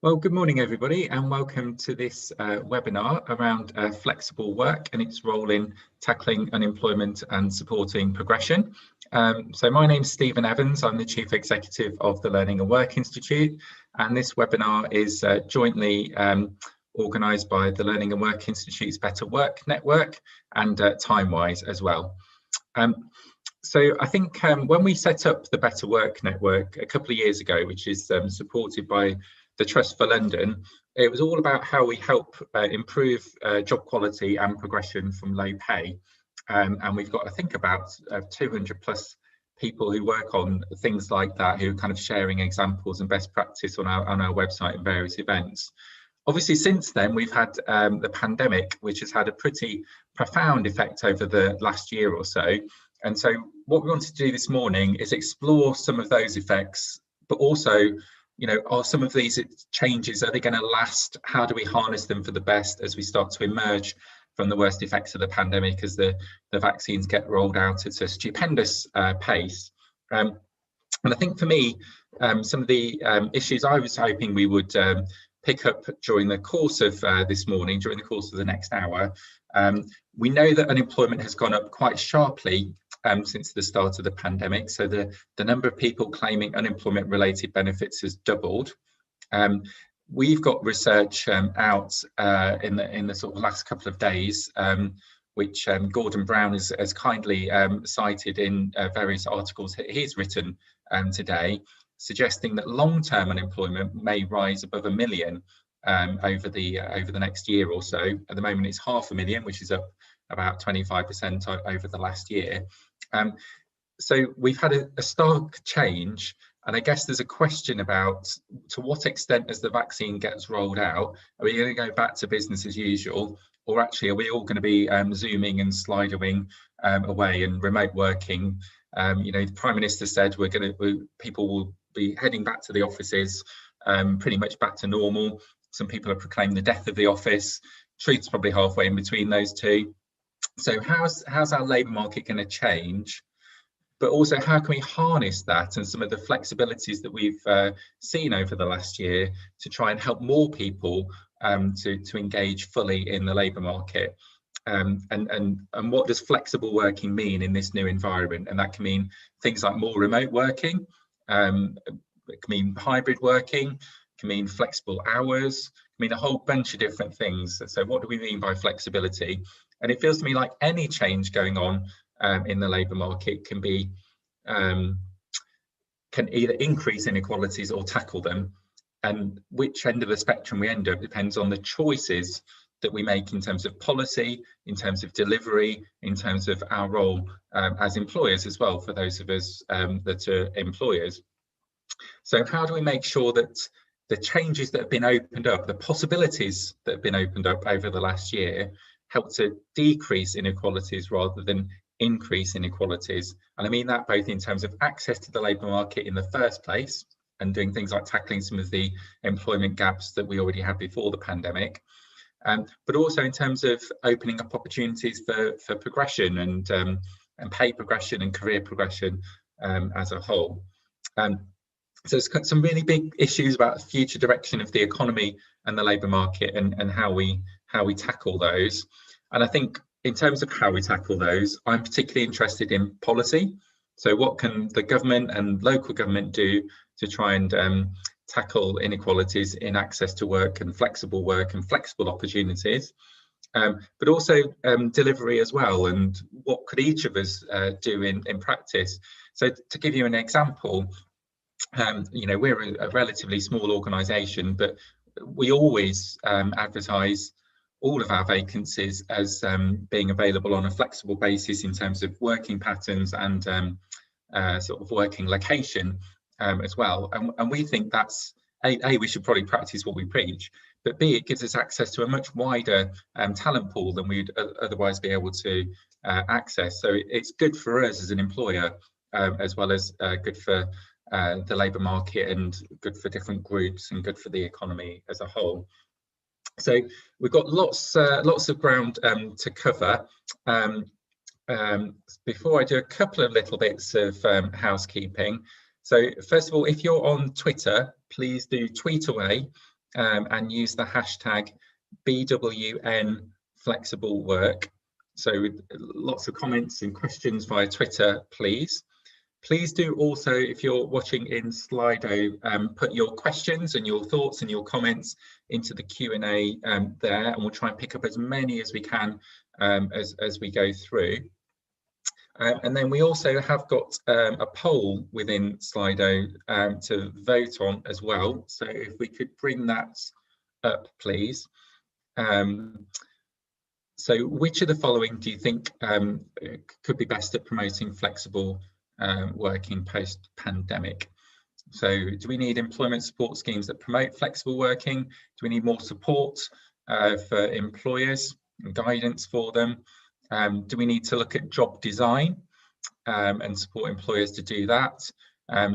Well, good morning, everybody, and welcome to this webinar around flexible work and its role in tackling unemployment and supporting progression. So my name is Stephen Evans. I'm the Chief Executive of the Learning and Work Institute, and this webinar is jointly organised by the Learning and Work Institute's Better Work Network and Timewise as well. So I think when we set up the Better Work Network a couple of years ago, which is supported by the Trust for London, it was all about how we help improve job quality and progression from low pay. And we've got, I think, about 200 plus people who work on things like that, who are kind of sharing examples and best practice on our website and various events. Obviously, since then, we've had the pandemic, which has had a pretty profound effect over the last year or so. And so what we wanted to do this morning is explore some of those effects, but also, you know, are some of these changes, are they going to last? How do we harness them for the best as we start to emerge from the worst effects of the pandemic, as the vaccines get rolled out at a stupendous pace? And I think for me, some of the issues I was hoping we would pick up during the course of this morning, during the course of the next hour. We know that unemployment has gone up quite sharply since the start of the pandemic. So the number of people claiming unemployment related benefits has doubled. We've got research out in the sort of last couple of days, which Gordon Brown has kindly cited in various articles he's written today, suggesting that long-term unemployment may rise above 1 million over the next year or so. At the moment, it's 500,000, which is up about 25% over the last year. So we've had a stark change, and I guess there's a question about to what extent, as the vaccine gets rolled out, are we going to go back to business as usual, or actually are we all going to be zooming and sliding away and remote working? You know, the Prime Minister said people will be heading back to the offices, pretty much back to normal. Some people have proclaimed the death of the office. Truth's probably halfway in between those two. So how's our labour market going to change? But also, how can we harness that and some of the flexibilities that we've seen over the last year to try and help more people to engage fully in the labour market? And what does flexible working mean in this new environment? And that can mean things like more remote working, it can mean hybrid working, it can mean flexible hours, it can mean a whole bunch of different things. So what do we mean by flexibility? And it feels to me like any change going on in the labour market can either increase inequalities or tackle them. And which end of the spectrum we end up depends on the choices that we make in terms of policy, in terms of delivery, in terms of our role as employers as well, for those of us that are employers. So how do we make sure that the changes that have been opened up, the possibilities that have been opened up over the last year, help to decrease inequalities rather than increase inequalities? And I mean that both in terms of access to the labour market in the first place and doing things like tackling some of the employment gaps that we already had before the pandemic, but also in terms of opening up opportunities for progression and pay progression and career progression as a whole. So there's some really big issues about the future direction of the economy and the labour market and how we tackle those. And I think in terms of how we tackle those, I'm particularly interested in policy. So what can the government and local government do to try and tackle inequalities in access to work and flexible opportunities, but also delivery as well, and what could each of us do in practice? So to give you an example, you know, we're a relatively small organisation, but we always advertise all of our vacancies as being available on a flexible basis in terms of working patterns and sort of working location as well. And we think that's, A, we should probably practice what we preach, but B, it gives us access to a much wider talent pool than we'd otherwise be able to access. So it's good for us as an employer, as well as good for the labour market and good for different groups and good for the economy as a whole. So we've got lots of ground to cover. Before I do a couple of little bits of housekeeping. So first of all, if you're on Twitter, please do tweet away and use the hashtag BWN flexible work. So lots of comments and questions via Twitter, please. Please do also, if you're watching in Slido, put your questions and your thoughts and your comments into the Q&A there, and we'll try and pick up as many as we can as we go through. And then we also have got a poll within Slido to vote on as well. So if we could bring that up, please. So which of the following do you think could be best at promoting flexible working post-pandemic? So do we need employment support schemes that promote flexible working? Do we need more support for employers and guidance for them? Do we need to look at job design and support employers to do that?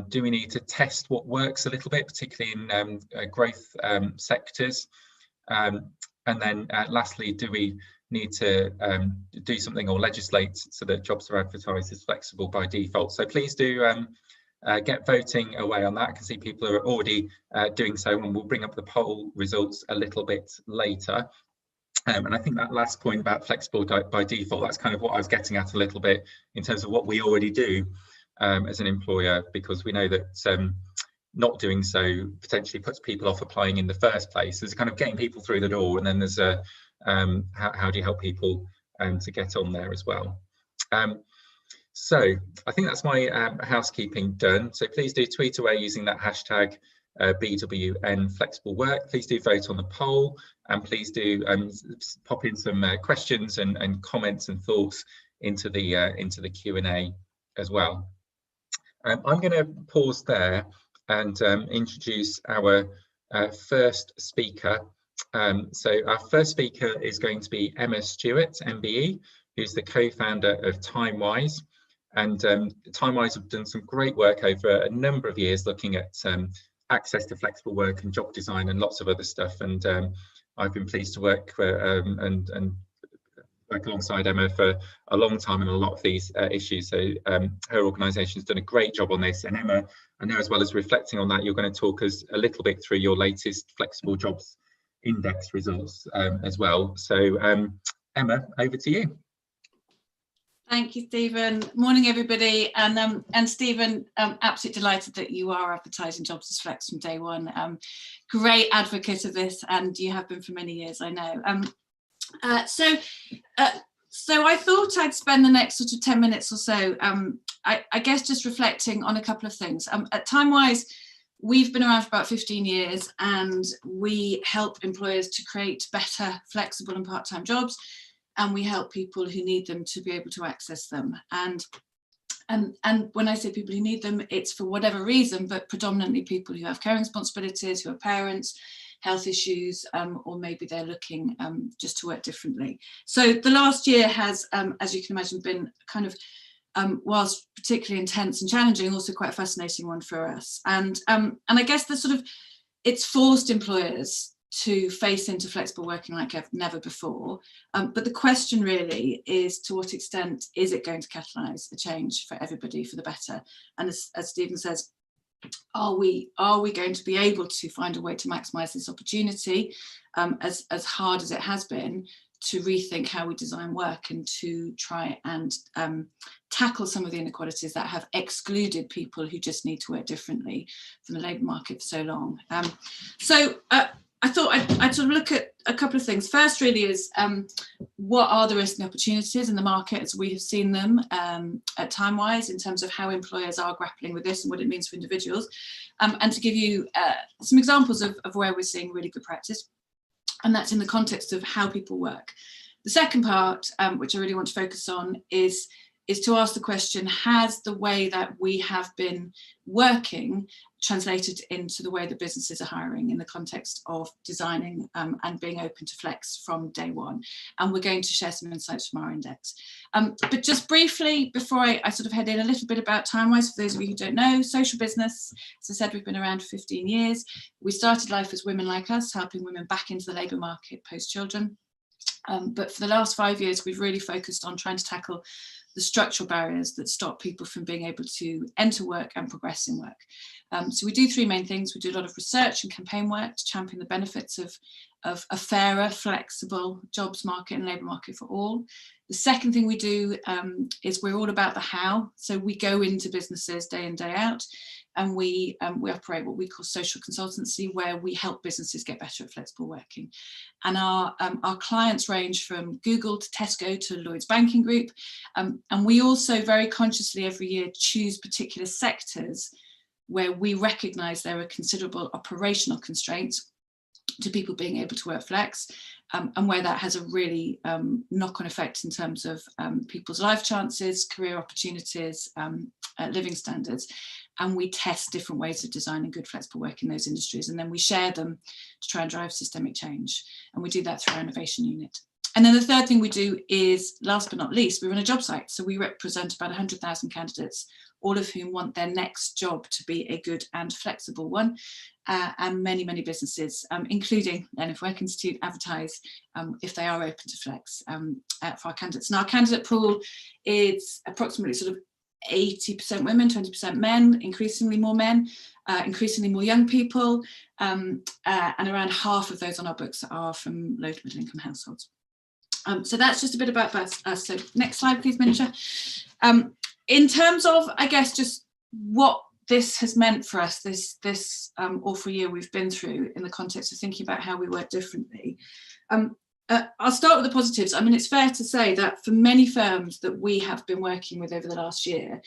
Do we need to test what works a little bit, particularly in growth sectors? And then lastly, do we need to do something or legislate so that jobs are advertised as flexible by default? So please do get voting away on that. I can see people are already doing so, and we'll bring up the poll results a little bit later. And I think that last point about flexible by default, that's kind of what I was getting at a little bit in terms of what we already do as an employer, because we know that not doing so potentially puts people off applying in the first place. There's kind of getting people through the door, and then there's a how do you help people to get on there as well. So I think that's my housekeeping done. So please do tweet away using that hashtag BWN flexible work. Please do vote on the poll, and please do pop in some questions and comments and thoughts into the Q&A as well. I'm going to pause there and introduce our first speaker. So our first speaker is going to be Emma Stewart, MBE, who's the co-founder of TimeWise. And TimeWise have done some great work over a number of years looking at access to flexible work and job design and lots of other stuff. And I've been pleased to work and work alongside Emma for a long time on a lot of these issues. So her organisation has done a great job on this. And Emma, I know as well as reflecting on that, you're going to talk us a little bit through your latest Flexible Jobs Index results as well. So Emma, over to you. Thank you, Stephen. Morning, everybody. And Stephen, absolutely delighted that you are advertising jobs as flex from day one. Great advocate of this, and you have been for many years, I know. So I thought I'd spend the next sort of 10 minutes or so, I guess, just reflecting on a couple of things. At TimeWise, we've been around for about 15 years, and we help employers to create better, flexible and part-time jobs. And we help people who need them to be able to access them. And when I say people who need them, it's for whatever reason, but predominantly people who have caring responsibilities, who are parents, health issues, or maybe they're looking just to work differently. So the last year has, as you can imagine, been kind of, whilst particularly intense and challenging, also quite a fascinating one for us. And I guess it's forced employers to face into flexible working like never before. But the question really is, to what extent is it going to catalyse a change for everybody for the better? And as Stephen says, are we going to be able to find a way to maximise this opportunity, as hard as it has been, to rethink how we design work and to try and tackle some of the inequalities that have excluded people who just need to work differently from the labour market for so long? I thought I'd sort of look at a couple of things. First really is, what are the risks and opportunities in the market as we have seen them at TimeWise, in terms of how employers are grappling with this and what it means for individuals, and to give you some examples of where we're seeing really good practice, and that's in the context of how people work. The second part, which I really want to focus on, is to ask the question, has the way that we have been working translated into the way that businesses are hiring in the context of designing and being open to flex from day one? And we're going to share some insights from our index. But just briefly, before I sort of head in, a little bit about TimeWise, for those of you who don't know, social business. As I said, we've been around for 15 years. We started life as Women Like Us, helping women back into the labour market post-children. But for the last 5 years, we've really focused on trying to tackle the structural barriers that stop people from being able to enter work and progress in work. So we do three main things. We do a lot of research and campaign work to champion the benefits of a fairer, flexible jobs market and labour market for all. The second thing we do is we're all about the how. So we go into businesses day in, day out, and we operate what we call social consultancy, where we help businesses get better at flexible working. And our clients range from Google to Tesco to Lloyds Banking Group. And we also very consciously every year choose particular sectors where we recognise there are considerable operational constraints to people being able to work flex, and where that has a really knock-on effect in terms of people's life chances, career opportunities, living standards. And we test different ways of designing good flexible work in those industries, and then we share them to try and drive systemic change. And we do that through our innovation unit. And then the third thing we do is, last but not least, we run a job site. So we represent about 100,000 candidates, all of whom want their next job to be a good and flexible one. And many, many businesses, including NF Work Institute, advertise if they are open to flex for our candidates. Now, our candidate pool is approximately sort of 80% women, 20% men, increasingly more men, increasingly more young people, and around half of those on our books are from low to middle income households. So that's just a bit about us. So next slide, please, Minsha. In terms of, I guess, just what this has meant for us, this awful year we've been through in the context of thinking about how we work differently. I'll start with the positives. I mean, it's fair to say that for many firms that we have been working with over the last year,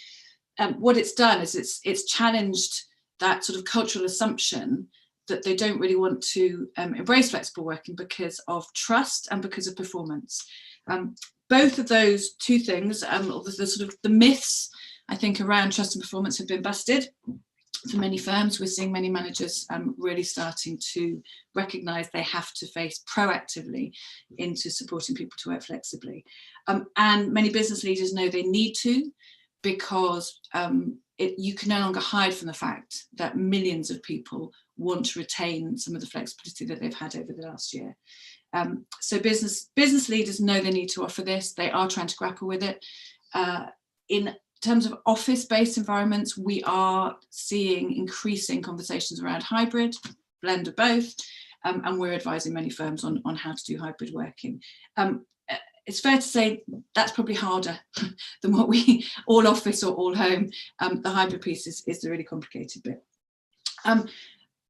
what it's done is it's challenged that sort of cultural assumption that they don't really want to embrace flexible working because of trust and because of performance. Both of those two things, the sort of the myths, I think, around trust and performance have been busted. For many firms, we're seeing many managers really starting to recognise they have to face proactively into supporting people to work flexibly. And many business leaders know they need to, because you can no longer hide from the fact that millions of people want to retain some of the flexibility that they've had over the last year. So business leaders know they need to offer this. They are trying to grapple with it. In terms of office-based environments, we are seeing increasing conversations around hybrid, blend of both, and we're advising many firms on how to do hybrid working. It's fair to say that's probably harder than what we all office or all home. The hybrid piece is the really complicated bit.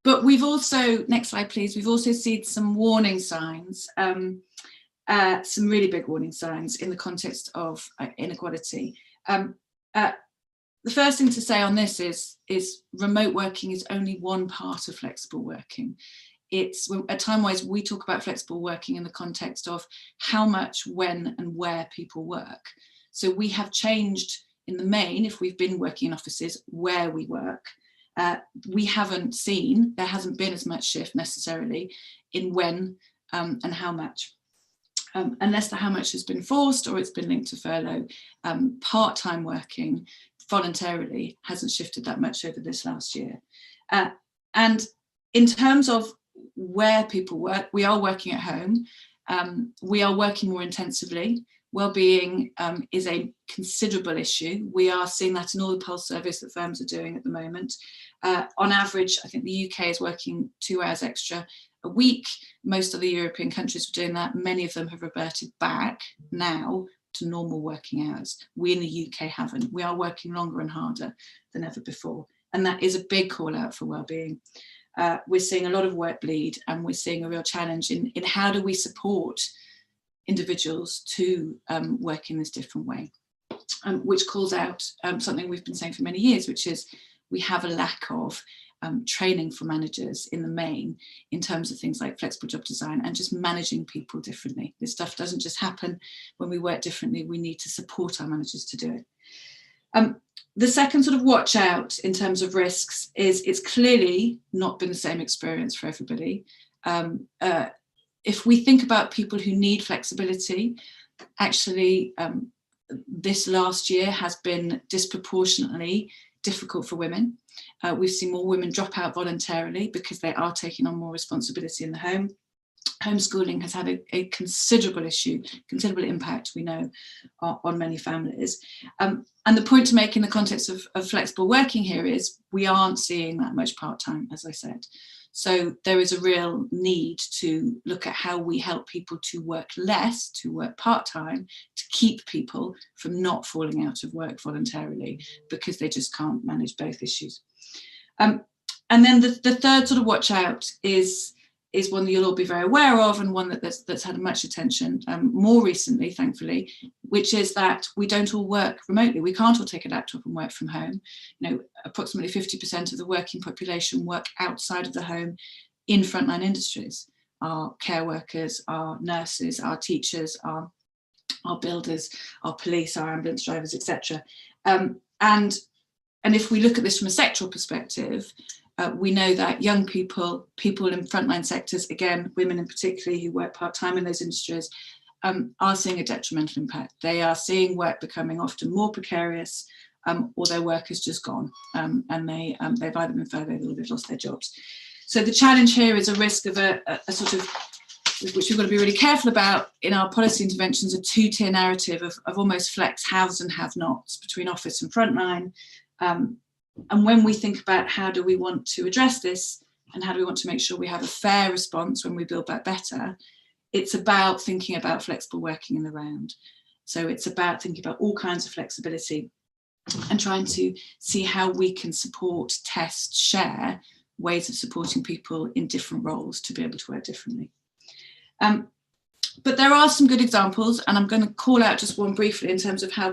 But we've also, next slide please, we've also seen some warning signs, some really big warning signs in the context of inequality. The first thing to say on this is remote working is only one part of flexible working. It's at time-wise we talk about flexible working in the context of how much, when and where people work. So we have changed in the main, if we've been working in offices, where we work. We haven't seen, there hasn't been as much shift necessarily in when and how much. Unless the how much has been forced or it's been linked to furlough, part-time working voluntarily hasn't shifted that much over this last year. And in terms of where people work, we are working at home. We are working more intensively. Wellbeing is a considerable issue. We are seeing that in all the pulse surveys that firms are doing at the moment. On average, I think the UK is working 2 hours extra a week. Most other European countries are doing that. Many of them have reverted back now to normal working hours. We in the UK haven't. We are working longer and harder than ever before. And that is a big call out for wellbeing. We're seeing a lot of work bleed, and we're seeing a real challenge in how do we support individuals to work in this different way, which calls out something we've been saying for many years, which is we have a lack of training for managers in the main in terms of things like flexible job design and just managing people differently. This stuff doesn't just happen when we work differently. We need to support our managers to do it. The second sort of watch out in terms of risks is it's clearly not been the same experience for everybody. If we think about people who need flexibility, actually this last year has been disproportionately difficult for women. We've seen more women drop out voluntarily because they are taking on more responsibility in the home. homeschooling has had a considerable impact, we know, on many families. And the point to make in the context of flexible working here is we aren't seeing that much part-time, as I said. So there is a real need to look at how we help people to work less, to work part-time, to keep people from not falling out of work voluntarily because they just can't manage both issues. And then the third sort of watch out is one that you'll all be very aware of, and one that's had much attention more recently, thankfully, which is that we don't all work remotely. We can't all take a laptop and work from home. You know, approximately 50% of the working population work outside of the home in frontline industries. Our care workers, our nurses, our teachers, our builders, our police, our ambulance drivers, etc. And if we look at this from a sectoral perspective, we know that young people in frontline sectors, again, women in particular who work part-time in those industries, are seeing a detrimental impact. They are seeing work becoming often more precarious, or their work has just gone, and they've either been furloughed or they've lost their jobs. So the challenge here is a risk of a sort of, which we've got to be really careful about in our policy interventions, a two-tier narrative of almost flex haves and have-nots between office and frontline. And when we think about how do we want to address this and how do we want to make sure we have a fair response when we build back better, it's about thinking about flexible working in the round. So it's about thinking about all kinds of flexibility and trying to see how we can support, test, share ways of supporting people in different roles to be able to work differently. But there are some good examples, and I'm going to call out just one briefly in terms of how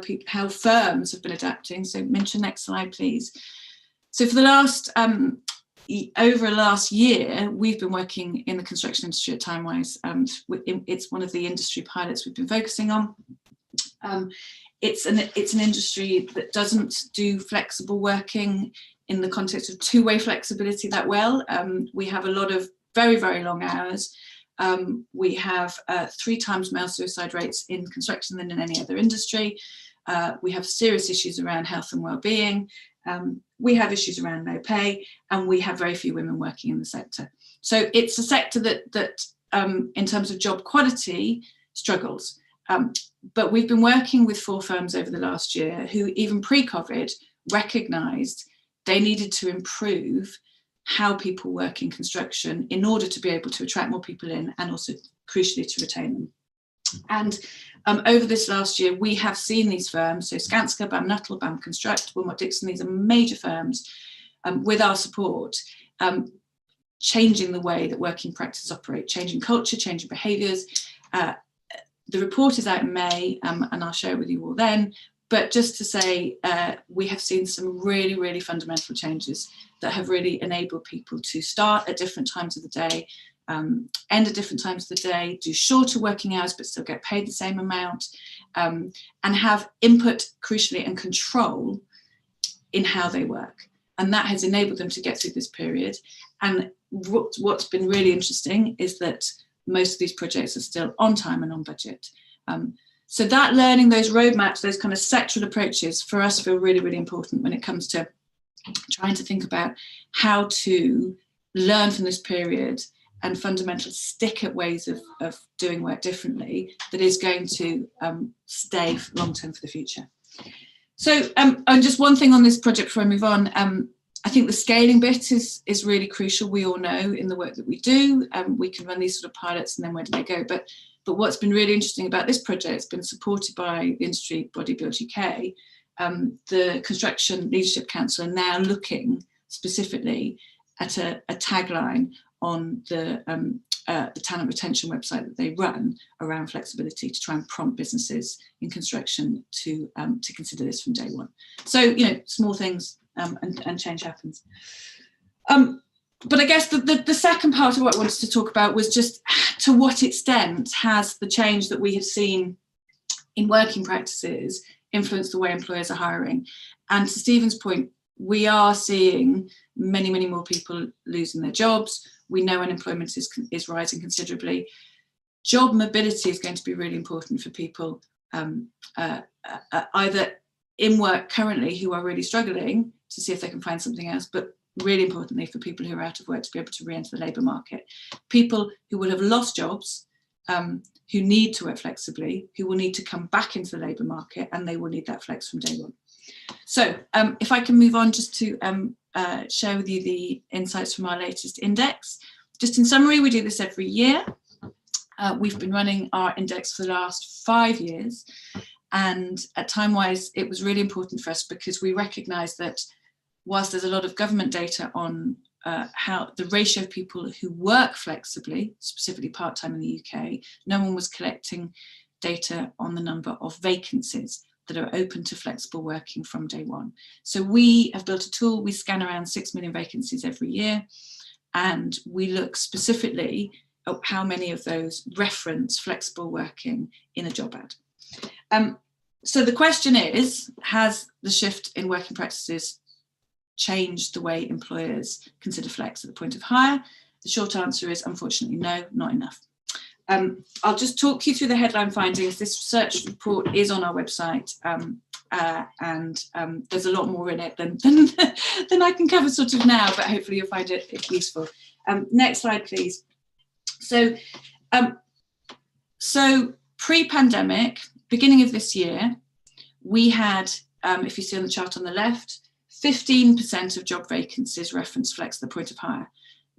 firms have been adapting. So mention next slide, please. So for the last, over the last year, we've been working in the construction industry at Timewise. It's one of the industry pilots we've been focusing on. It's an industry that doesn't do flexible working in the context of two-way flexibility that well. We have a lot of very, very long hours. We have 3 times male suicide rates in construction than in any other industry. We have serious issues around health and well-being. We have issues around low pay, and we have very few women working in the sector. So it's a sector that in terms of job quality, struggles. But we've been working with 4 firms over the last year who, even pre-COVID, recognised they needed to improve how people work in construction in order to be able to attract more people in and also, crucially, to retain them. And over this last year, we have seen these firms, so Skanska, BAM Nuttall, BAM Construct, Wilmot Dixon, these are major firms, with our support, changing the way that working practices operate, changing culture, changing behaviours. The report is out in May, and I'll share it with you all then. But just to say, we have seen some really, really fundamental changes that have really enabled people to start at different times of the day, end at different times of the day, do shorter working hours but still get paid the same amount, and have input, crucially, and control in how they work. And that has enabled them to get through this period. And what's been really interesting is that most of these projects are still on time and on budget. So that learning, those roadmaps, those kind of sectoral approaches for us feel really, really important when it comes to trying to think about how to learn from this period and fundamentally stick at ways of doing work differently that is going to stay long-term for the future. So and just one thing on this project before I move on, I think the scaling bit is really crucial. We all know in the work that we do, we can run these sort of pilots and then where do they go? But what's been really interesting about this project, it's been supported by the industry body Build UK. The Construction Leadership Council are now looking specifically at a tagline on the talent retention website that they run around flexibility to try and prompt businesses in construction to consider this from day one. So, you know, small things and change happens. But I guess the second part of what I wanted to talk about was just to what extent has the change that we have seen in working practices influenced the way employers are hiring. And to Stephen's point, we are seeing many, many more people losing their jobs. We know unemployment is rising considerably. Job mobility is going to be really important for people either in work currently who are really struggling to see if they can find something else, but really importantly, for people who are out of work to be able to re-enter the labour market. People who will have lost jobs, who need to work flexibly, who will need to come back into the labour market, and they will need that flex from day one. So if I can move on just to share with you the insights from our latest index. Just in summary, we do this every year. We've been running our index for the last 5 years, and at time-wise, it was really important for us because we recognised that whilst there's a lot of government data on how the ratio of people who work flexibly, specifically part-time in the UK, no one was collecting data on the number of vacancies that are open to flexible working from day one. So we have built a tool, we scan around 6 million vacancies every year, and we look specifically at how many of those reference flexible working in a job ad. So the question is, has the shift in working practices changed the way employers consider flex at the point of hire? The short answer is, unfortunately, no, not enough. I'll just talk you through the headline findings. This research report is on our website, and there's a lot more in it than I can cover sort of now, but hopefully you'll find it useful. Next slide, please. So pre-pandemic, beginning of this year, we had, if you see on the chart on the left, 15% of job vacancies reference flex at the point of hire.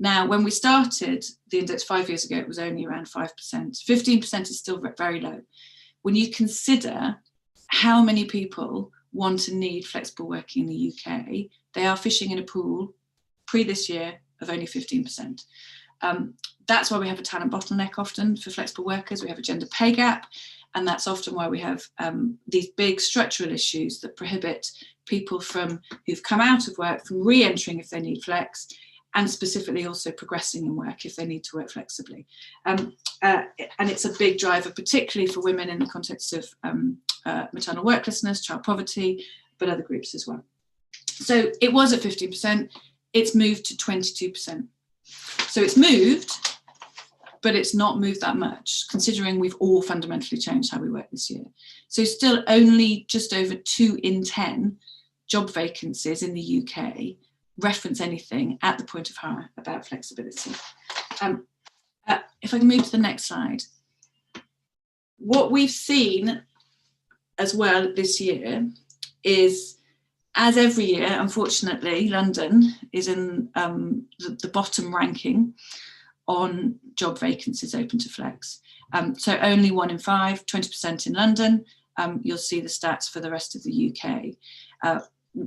Now, when we started the index 5 years ago, it was only around 5%. 15% is still very low. When you consider how many people want and need flexible working in the UK, they are fishing in a pool pre this year of only 15%. That's why we have a talent bottleneck often for flexible workers. We have a gender pay gap, and that's often why we have these big structural issues that prohibit people who've come out of work from re-entering if they need flex, and specifically also progressing in work if they need to work flexibly. And it's a big driver, particularly for women in the context of maternal worklessness, child poverty, but other groups as well. So it was at 15%, it's moved to 22%. So it's moved, but it's not moved that much, considering we've all fundamentally changed how we work this year. So still only just over 2 in 10 job vacancies in the UK reference anything at the point of hire about flexibility. If I can move to the next slide. What we've seen as well this year is, as every year, unfortunately, London is in the bottom ranking on job vacancies open to flex. So only 1 in 5, 20% in London. You'll see the stats for the rest of the UK.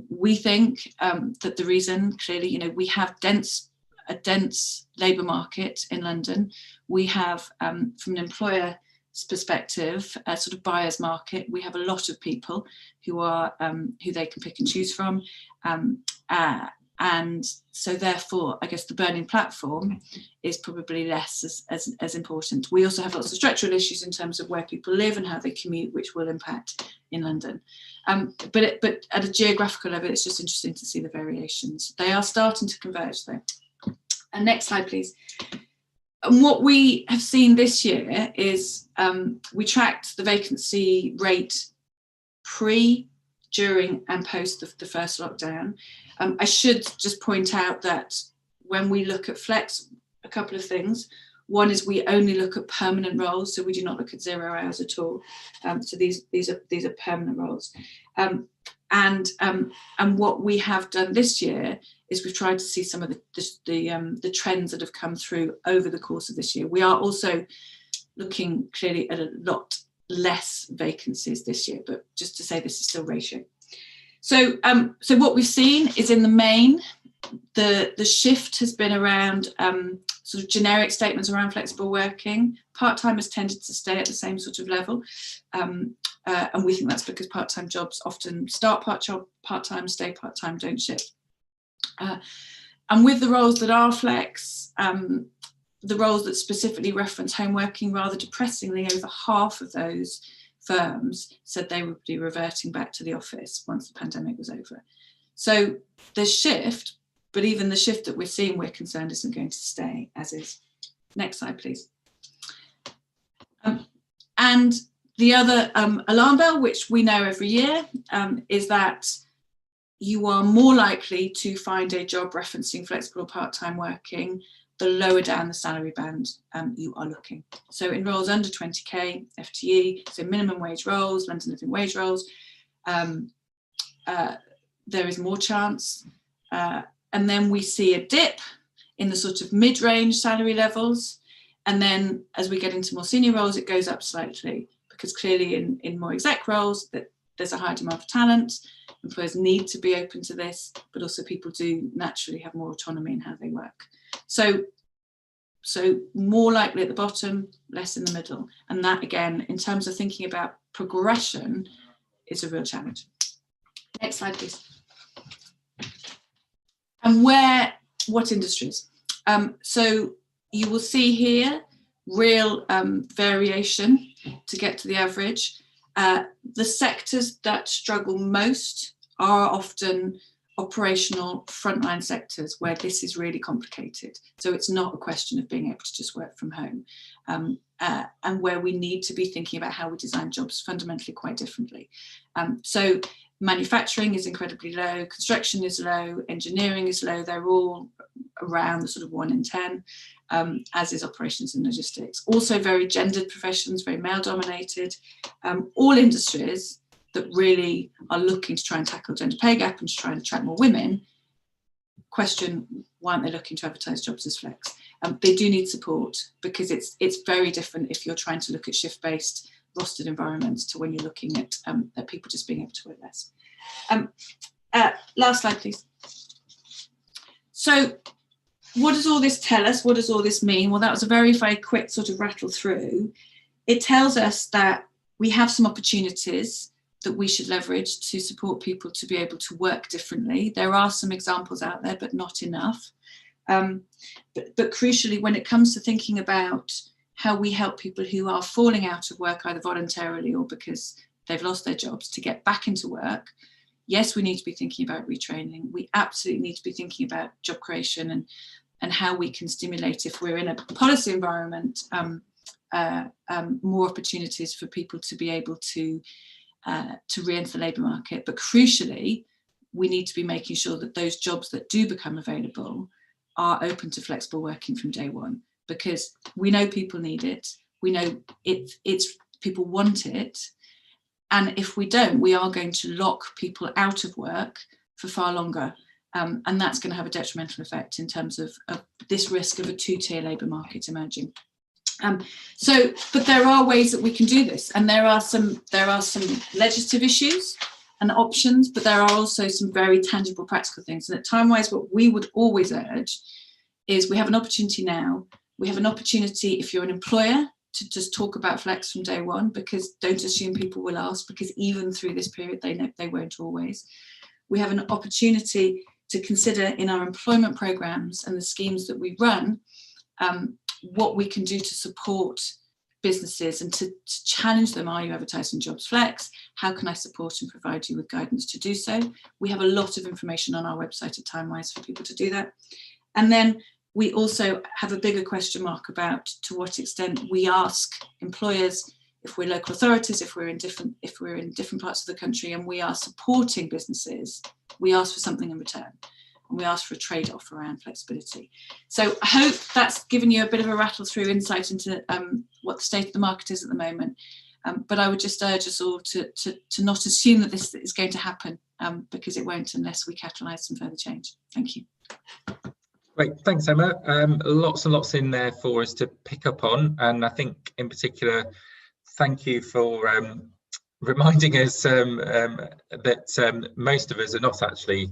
We think that the reason, clearly, we have a dense labour market in London. We have, from an employer's perspective, a sort of buyer's market. We have a lot of people who they can pick and choose from. And so therefore, I guess the burning platform is probably less as important. We also have lots of structural issues in terms of where people live and how they commute, which will impact in London. But at a geographical level, it's just interesting to see the variations. They are starting to converge though. And next slide, please. And what we have seen this year is we tracked the vacancy rate pre, during and post the first lockdown. I should just point out that when we look at flex, a couple of things. One is we only look at permanent roles, so we do not look at 0 hours at all. So these are permanent roles. And what we have done this year is we've tried to see some of the trends that have come through over the course of this year. We are also looking clearly at a lot less vacancies this year, but just to say this is still ratio. So what we've seen is, in the main, the shift has been around sort of generic statements around flexible working. Part-time has tended to stay at the same sort of level, and we think that's because part-time jobs often start part-time, stay part-time, don't shift. And with the roles that are flex, the roles that specifically reference home working, rather depressingly, over half of those firms said they would be reverting back to the office once the pandemic was over. So there's shift, but even the shift that we're seeing, we're concerned isn't going to stay as is. Next slide, please. And the other alarm bell, which we know every year, is that you are more likely to find a job referencing flexible part-time working the lower down the salary band you are looking. So in roles under 20k FTE, so minimum wage roles, London living wage roles, there is more chance. And then we see a dip in the sort of mid-range salary levels. And then as we get into more senior roles, it goes up slightly, because clearly in more exec roles that there's a high demand for talent. Employers need to be open to this, but also people do naturally have more autonomy in how they work. So more likely at the bottom, less in the middle. And that, again, in terms of thinking about progression, is a real challenge. Next slide, please. And what industries? So you will see here real variation to get to the average. The sectors that struggle most are often operational frontline sectors where this is really complicated. So it's not a question of being able to just work from home, and where we need to be thinking about how we design jobs fundamentally quite differently. So manufacturing is incredibly low, construction is low, engineering is low. They're all around the sort of 1 in 10, as is operations and logistics. Also very gendered professions, very male dominated. All industries that really are looking to try and tackle gender pay gap and to try and attract more women, question why aren't they looking to advertise jobs as flex? They do need support, because it's very different if you're trying to look at shift-based rostered environments to when you're looking at people just being able to work less. Last slide, please. So what does all this tell us? What does all this mean? Well, that was a very, very quick sort of rattle through. It tells us that we have some opportunities that we should leverage to support people to be able to work differently. There are some examples out there, but not enough. But crucially, when it comes to thinking about how we help people who are falling out of work, either voluntarily or because they've lost their jobs, to get back into work, yes, we need to be thinking about retraining. We absolutely need to be thinking about job creation and how we can stimulate, if we're in a policy environment, more opportunities for people to be able to re-enter the labour market. But crucially, we need to be making sure that those jobs that do become available are open to flexible working from day one, because we know people need it. We know it's people want it. And if we don't, we are going to lock people out of work for far longer. And that's going to have a detrimental effect in terms of this risk of a two-tier labour market emerging. But there are ways that we can do this, and there are some legislative issues and options, but there are also some very tangible practical things. And at Timewise, what we would always urge is we have an opportunity now. We have an opportunity, if you're an employer, to just talk about flex from day one, because don't assume people will ask, because even through this period, they won't always. We have an opportunity to consider in our employment programs and the schemes that we run, what we can do to support businesses and to challenge them. Are you advertising jobs flex? How can I support and provide you with guidance to do so? We have a lot of information on our website at Timewise for people to do that. And then we also have a bigger question mark about to what extent we ask employers, if we're local authorities, if we're in different parts of the country and we are supporting businesses, we ask for something in return. And we ask for a trade-off around flexibility. So I hope that's given you a bit of a rattle through insight into what the state of the market is at the moment. But I would just urge us all to not assume that this is going to happen, because it won't unless we catalyse some further change. Thank you. Great, thanks, Emma. Lots and lots in there for us to pick up on. And I think in particular, thank you for reminding us that most of us are not actually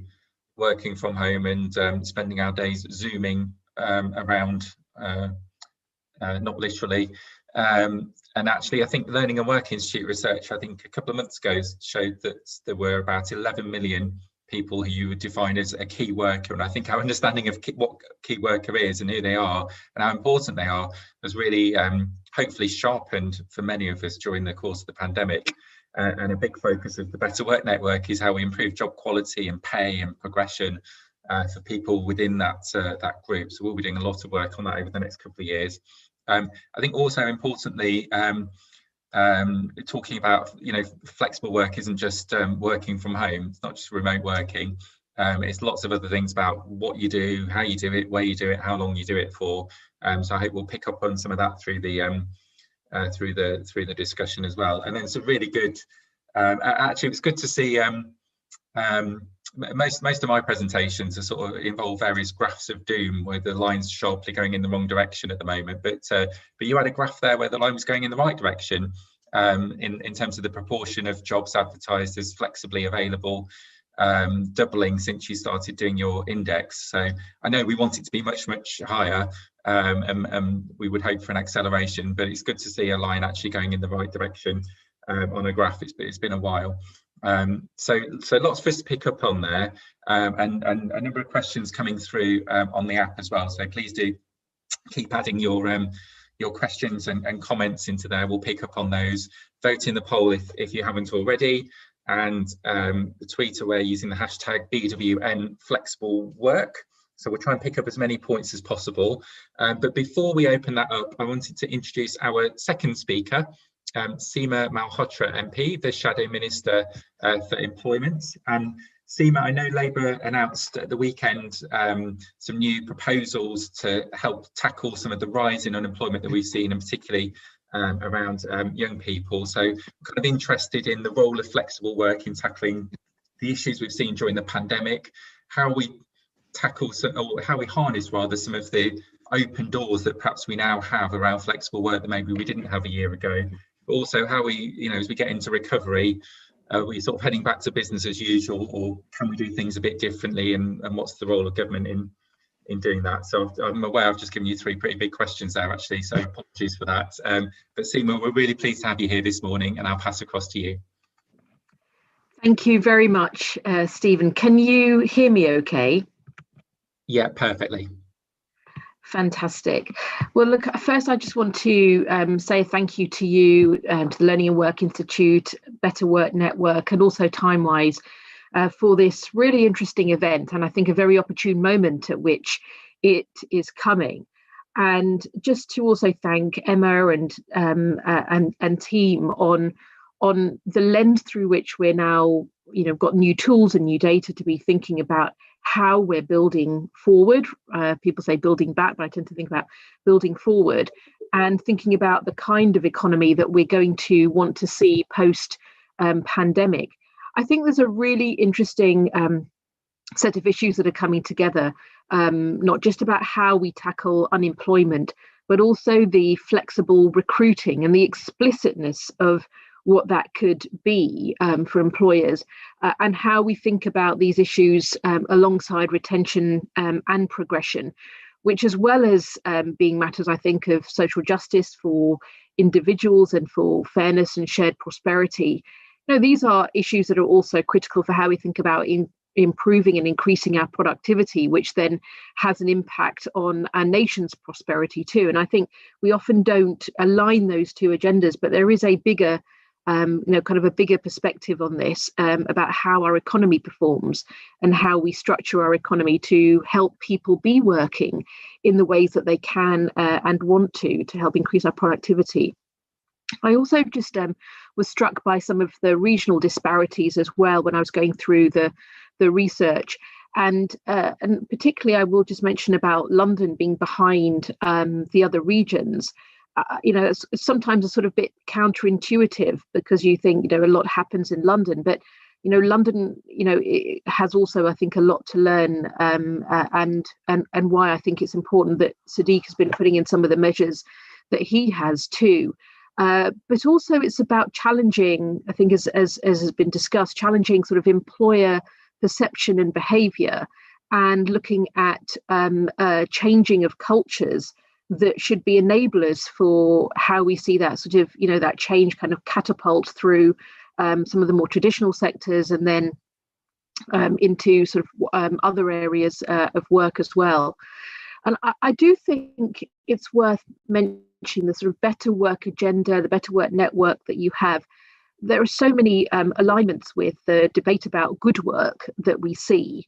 working from home and spending our days zooming around, not literally. And actually, I think Learning and Work Institute research, I think a couple of months ago, showed that there were about 11 million people who you would define as a key worker. And I think our understanding of what key worker is and who they are and how important they are has really hopefully sharpened for many of us during the course of the pandemic. And a big focus of the Better Work Network is how we improve job quality and pay and progression for people within that group. So we'll be doing a lot of work on that over the next couple of years. I think also importantly, talking about, flexible work isn't just working from home. It's not just remote working. It's lots of other things about what you do, how you do it, where you do it, how long you do it for. So I hope we'll pick up on some of that through the discussion as well. And then some really good. Actually, it was good to see. Most of my presentations are sort of involve various graphs of doom where the line's sharply going in the wrong direction at the moment. But you had a graph there where the line was going in the right direction in terms of the proportion of jobs advertised as flexibly available, doubling since you started doing your index. So I know we want it to be much higher, and we would hope for an acceleration, but it's good to see a line actually going in the right direction on a graph. It's been a while. So lots for us to pick up on there, and a number of questions coming through on the app as well. So please do keep adding your questions and comments into there. We'll pick up on those. Vote in the poll if you haven't already, and tweet away using the hashtag BWN flexible work. So we'll try and pick up as many points as possible. But before we open that up, I wanted to introduce our second speaker, Seema Malhotra MP, the Shadow Minister for Employment. And Seema, I know Labour announced at the weekend some new proposals to help tackle some of the rise in unemployment that we've seen, and particularly around young people. So I'm kind of interested in the role of flexible work in tackling the issues we've seen during the pandemic, how we tackle or how we harness rather some of the open doors that perhaps we now have around flexible work that maybe we didn't have a year ago. But also how we, as we get into recovery, are we sort of heading back to business as usual, or can we do things a bit differently, and what's the role of government in doing that? So I'm aware I've just given you three pretty big questions there actually, so apologies for that. But Seema, we're really pleased to have you here this morning, and I'll pass across to you. Thank you very much, Stephen. Can you hear me okay? Yeah, perfectly. Fantastic. Well, look, first I just want to say thank you to you, to the Learning and Work Institute, Better Work Network, and also Timewise for this really interesting event, and I think a very opportune moment at which it is coming. And just to also thank Emma and team on the lens through which we're now, got new tools and new data to be thinking about how we're building forward. People say building back, but I tend to think about building forward, and thinking about the kind of economy that we're going to want to see post pandemic. I think there's a really interesting set of issues that are coming together, not just about how we tackle unemployment, but also the flexible recruiting and the explicitness of what that could be for employers, and how we think about these issues alongside retention and progression, which, as well as being matters, I think, of social justice for individuals and for fairness and shared prosperity, these are issues that are also critical for how we think about improving and increasing our productivity, which then has an impact on our nation's prosperity too. And I think we often don't align those two agendas, but there is a bigger kind of a bigger perspective on this, about how our economy performs and how we structure our economy to help people be working in the ways that they can and want to help increase our productivity. I also just was struck by some of the regional disparities as well when I was going through the research. And particularly, I will just mention about London being behind the other regions. It's sometimes a sort of bit counterintuitive, because you think, a lot happens in London, but, London, it has also, I think, a lot to learn, and why I think it's important that Sadiq has been putting in some of the measures that he has too. But also it's about challenging, I think, as has been discussed, challenging sort of employer perception and behaviour, and looking at changing of cultures that should be enablers for how we see that sort of, that change kind of catapult through some of the more traditional sectors, and then into sort of other areas of work as well. And I do think it's worth mentioning the sort of Better Work agenda, the Better Work network that you have. There are so many alignments with the debate about good work that we see.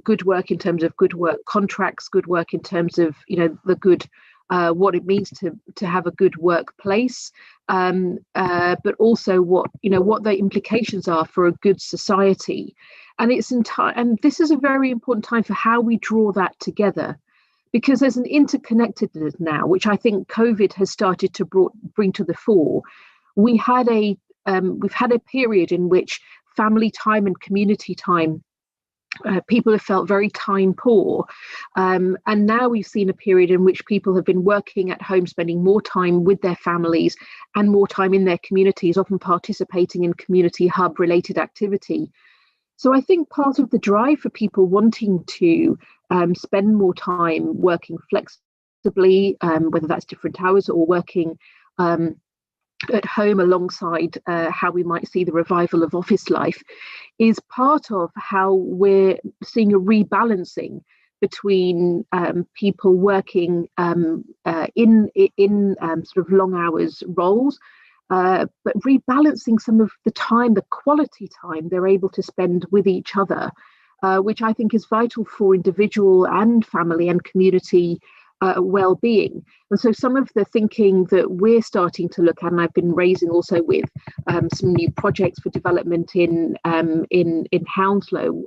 Good work in terms of good work contracts, good work in terms of, the good what it means to have a good workplace, but also what the implications are for a good society. And and this is a very important time for how we draw that together, because there's an interconnectedness now, which I think COVID has started to bring to the fore. We've had a period in which family time and community time, people have felt very time poor, and now we've seen a period in which people have been working at home, spending more time with their families and more time in their communities, often participating in community hub related activity. So I think part of the drive for people wanting to spend more time working flexibly, whether that's different hours or working at home alongside how we might see the revival of office life, is part of how we're seeing a rebalancing between people working in sort of long hours roles, but rebalancing some of the time, the quality time they're able to spend with each other, which I think is vital for individual and family and community well-being. And so some of the thinking that we're starting to look at, and I've been raising also with some new projects for development in Hounslow,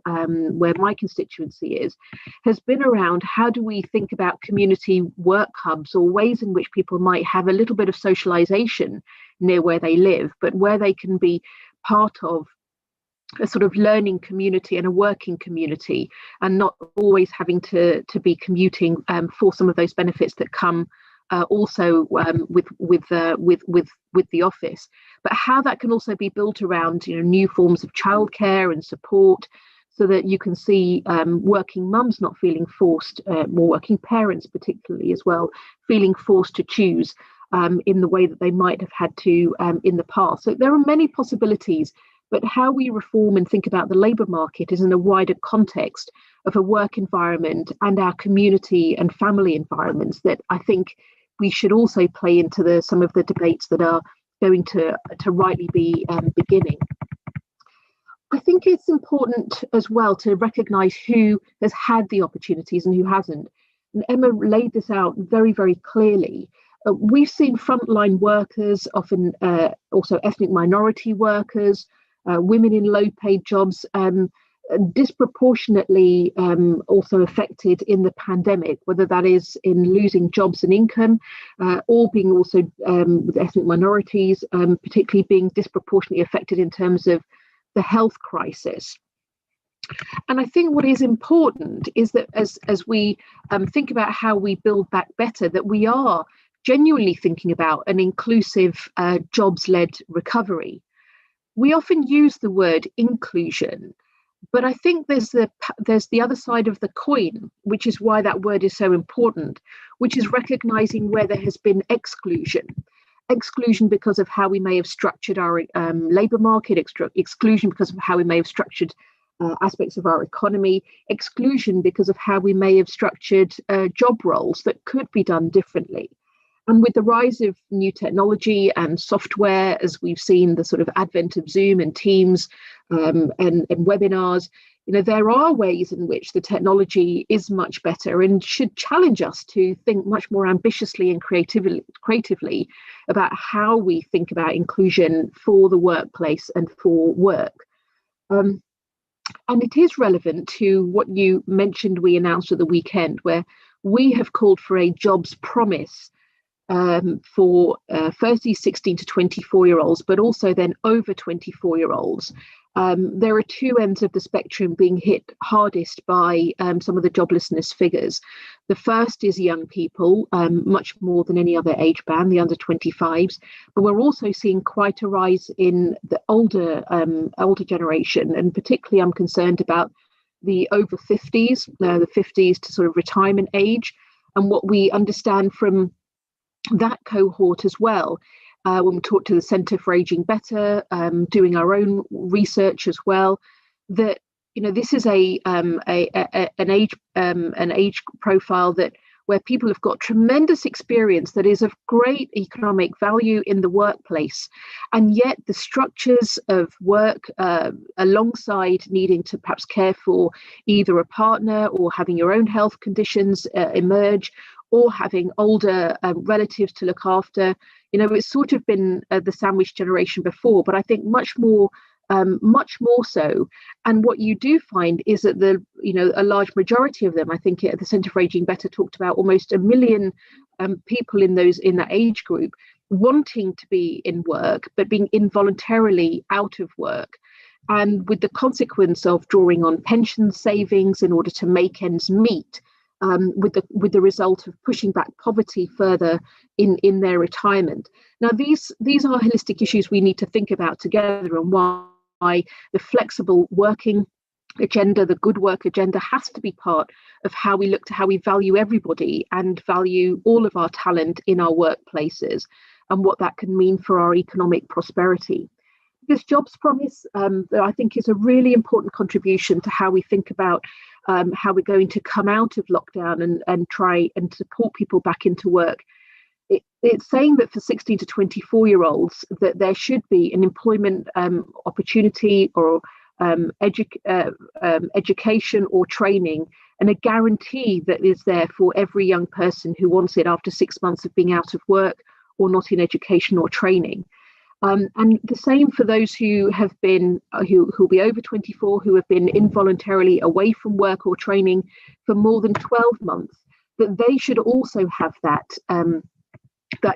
where my constituency is, has been around how do we think about community work hubs, or ways in which people might have a little bit of socialization near where they live, but where they can be part of a sort of learning community and a working community, and not always having to be commuting for some of those benefits that come also with the office. But how that can also be built around new forms of childcare and support, so that you can see working mums not feeling forced, or working parents particularly as well, feeling forced to choose in the way that they might have had to in the past. So there are many possibilities. But how we reform and think about the labour market is in a wider context of a work environment and our community and family environments that I think we should also play into some of the debates that are going to rightly be beginning. I think it's important as well to recognise who has had the opportunities and who hasn't. And Emma laid this out very, very clearly. We've seen frontline workers, often also ethnic minority workers, women in low-paid jobs, disproportionately also affected in the pandemic, whether that is in losing jobs and income, or being also with ethnic minorities, particularly being disproportionately affected in terms of the health crisis. And I think what is important is that as we think about how we build back better, that we are genuinely thinking about an inclusive jobs-led recovery. We often use the word inclusion, but I think there's the other side of the coin, which is why that word is so important, which is recognizing where there has been exclusion because of how we may have structured our labour market, exclusion because of how we may have structured aspects of our economy, exclusion because of how we may have structured job roles that could be done differently. And with the rise of new technology and software, as we've seen the sort of advent of Zoom and Teams and webinars, there are ways in which the technology is much better and should challenge us to think much more ambitiously and creatively about how we think about inclusion for the workplace and for work. And it is relevant to what you mentioned we announced at the weekend, where we have called for a jobs promise for firstly 16 to 24-year-olds, but also then over 24-year-olds. There are two ends of the spectrum being hit hardest by some of the joblessness figures. The first is young people, much more than any other age band, the under 25s. But we're also seeing quite a rise in the older generation, and particularly I'm concerned about the over 50s, the 50s to sort of retirement age, and what we understand from that cohort as well. When we talk to the Centre for Ageing Better, doing our own research as well, that this is an age profile where people have got tremendous experience that is of great economic value in the workplace, and yet the structures of work alongside needing to perhaps care for either a partner or having your own health conditions emerge, or having older relatives to look after. It's sort of been the sandwich generation before, but I think much more so. And what you do find is that a large majority of them, I think at the Centre for Ageing Better talked about almost 1 million people in that age group wanting to be in work, but being involuntarily out of work. And with the consequence of drawing on pension savings in order to make ends meet, with the result of pushing back poverty further in their retirement. Now, these are holistic issues we need to think about together, and why the flexible working agenda, the good work agenda, has to be part of how we look to how we value everybody and value all of our talent in our workplaces, and what that can mean for our economic prosperity. This jobs promise, I think, is a really important contribution to how we think about how we're going to come out of lockdown and try and support people back into work. It's saying that for 16 to 24-year-olds that there should be an employment opportunity or education or training, and a guarantee that is there for every young person who wants it after 6 months of being out of work or not in education or training. And the same for those who have been, who'll be over 24, who have been involuntarily away from work or training for more than 12 months, that they should also have that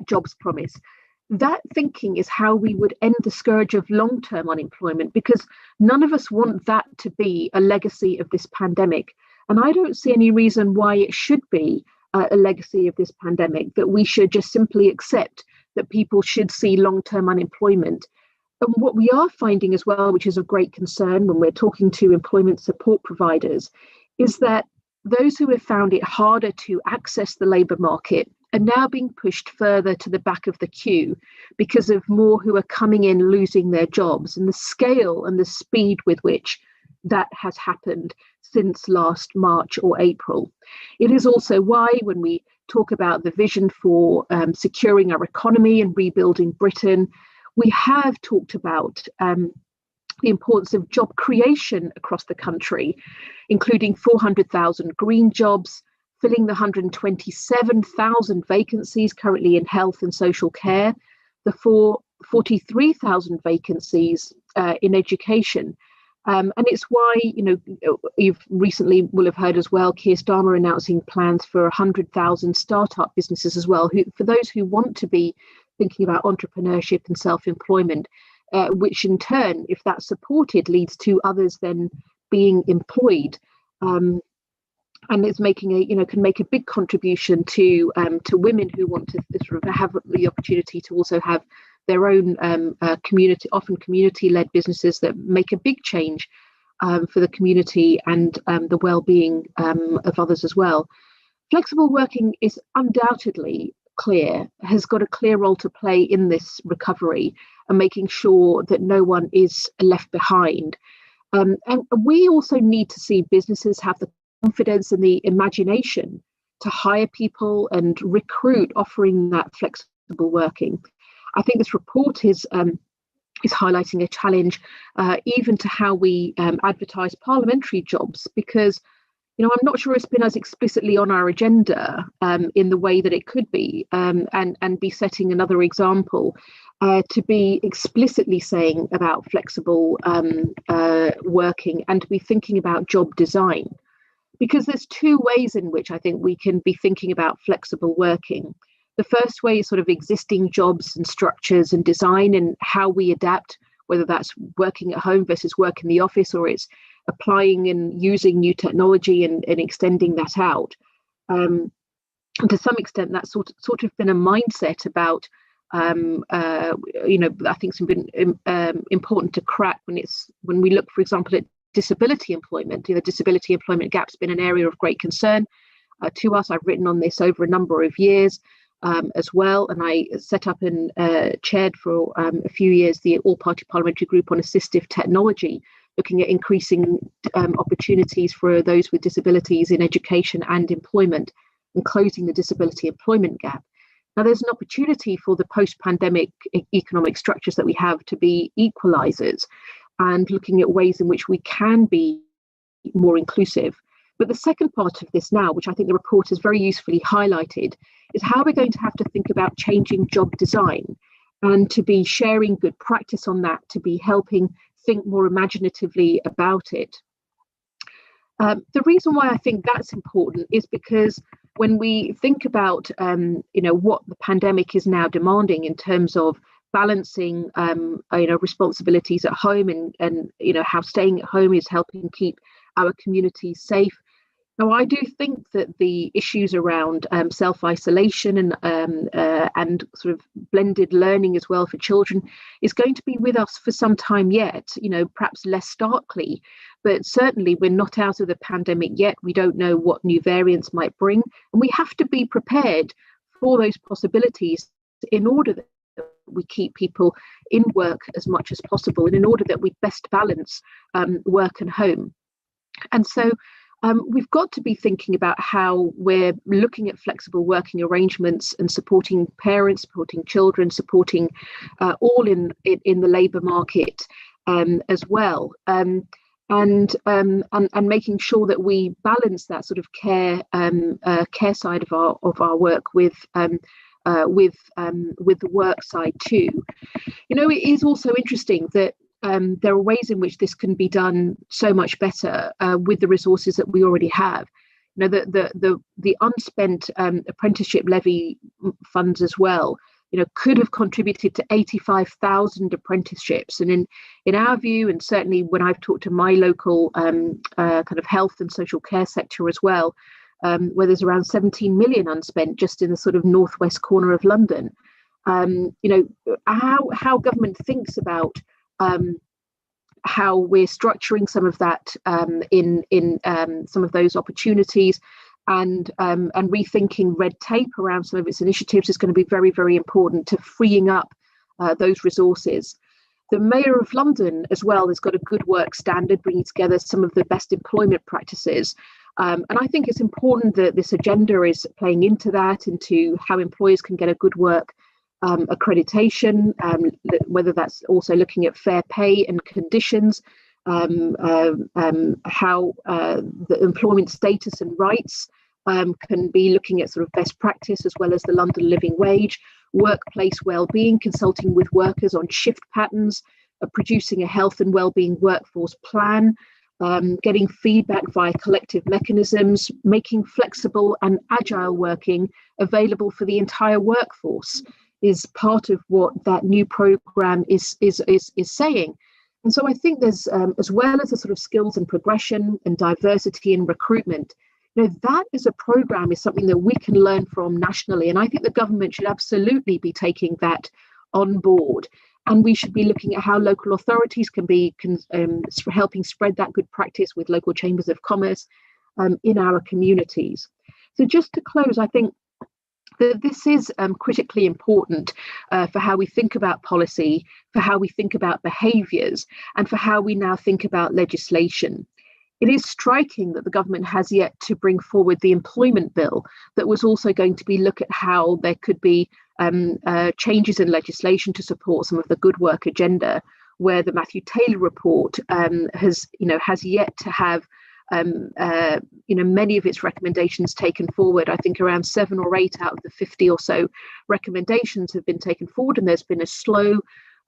jobs promise. That thinking is how we would end the scourge of long-term unemployment, because none of us want that to be a legacy of this pandemic. And I don't see any reason why it should be a legacy of this pandemic, that we should just simply accept that people should see long-term unemployment. And what we are finding as well, which is of great concern when we're talking to employment support providers, is that those who have found it harder to access the labour market are now being pushed further to the back of the queue because of more who are coming in losing their jobs, and the scale and the speed with which that has happened since last March or April. It is also why, when we talk about the vision for securing our economy and rebuilding Britain, we have talked about the importance of job creation across the country, including 400,000 green jobs, filling the 127,000 vacancies currently in health and social care, the 43,000 vacancies in education. And it's why, you've recently will have heard as well, Keir Starmer announcing plans for 100,000 startup businesses as well, for those who want to be thinking about entrepreneurship and self-employment, which in turn, if that's supported, leads to others then being employed. And it's making can make a big contribution to women who want to sort of have the opportunity to also have their own community-led businesses that make a big change for the community and the well-being of others as well. Flexible working is undoubtedly has got a clear role to play in this recovery and making sure that no one is left behind. And we also need to see businesses have the confidence and the imagination to hire people and recruit, offering that flexible working. I think this report is highlighting a challenge even to how we advertise parliamentary jobs, because I'm not sure it's been as explicitly on our agenda in the way that it could be, and be setting another example to be explicitly saying about flexible working, and to be thinking about job design. Because there's two ways in which I think we can be thinking about flexible working. The first way is sort of existing jobs and structures and design and how we adapt, whether that's working at home versus work in the office, or it's applying and using new technology and extending that out. And to some extent, that's sort of been a mindset about, I think it's been important to crack when we look, for example, at disability employment. The disability employment gap's been an area of great concern to us. I've written on this over a number of years as well, and I set up and chaired for a few years the all-party parliamentary group on assistive technology, looking at increasing opportunities for those with disabilities in education and employment, and closing the disability employment gap. Now, there's an opportunity for the post-pandemic economic structures that we have to be equalisers, and looking at ways in which we can be more inclusive. But the second part of this now, which I think the report has very usefully highlighted, is how we're going to have to think about changing job design and to be sharing good practice on that, to be helping think more imaginatively about it. The reason why I think that's important is because when we think about what the pandemic is now demanding in terms of balancing responsibilities at home and how staying at home is helping keep our communities safe. Now, I do think that the issues around self-isolation and sort of blended learning as well for children is going to be with us for some time yet, perhaps less starkly, but certainly we're not out of the pandemic yet. We don't know what new variants might bring, and we have to be prepared for those possibilities in order that we keep people in work as much as possible and in order that we best balance work and home. And so we've got to be thinking about how we're looking at flexible working arrangements and supporting parents, supporting children, supporting all in the labour market as well, and making sure that we balance that sort of care side of our work with the work side too. It is also interesting that there are ways in which this can be done so much better with the resources that we already have. The unspent apprenticeship levy funds as well, could have contributed to 85,000 apprenticeships. And in our view, and certainly when I've talked to my local kind of health and social care sector as well, where there's around 17 million unspent just in the sort of northwest corner of London, how government thinks about how we're structuring some of that in some of those opportunities and rethinking red tape around some of its initiatives is going to be very, very important to freeing up those resources. The Mayor of London as well has got a good work standard, bringing together some of the best employment practices. And I think it's important that this agenda is playing into that, into how employers can get a good work accreditation, whether that's also looking at fair pay and conditions, how the employment status and rights can be looking at sort of best practice as well as the London Living Wage, workplace well-being, consulting with workers on shift patterns, producing a health and well-being workforce plan, getting feedback via collective mechanisms, making flexible and agile working available for the entire workforce is part of what that new program is saying. And so I think there's, as well as the sort of skills and progression and diversity and recruitment, that is a program is something that we can learn from nationally. And I think the government should absolutely be taking that on board. And we should be looking at how local authorities can be helping spread that good practice with local chambers of commerce in our communities. So just to close, I think that this is critically important for how we think about policy, for how we think about behaviours, and for how we now think about legislation. It is striking that the government has yet to bring forward the employment bill that was also going to be look at how there could be changes in legislation to support some of the good work agenda, where the Matthew Taylor report has yet to have many of its recommendations taken forward. I think around 7 or 8 out of the 50 or so recommendations have been taken forward, and there's been a slow,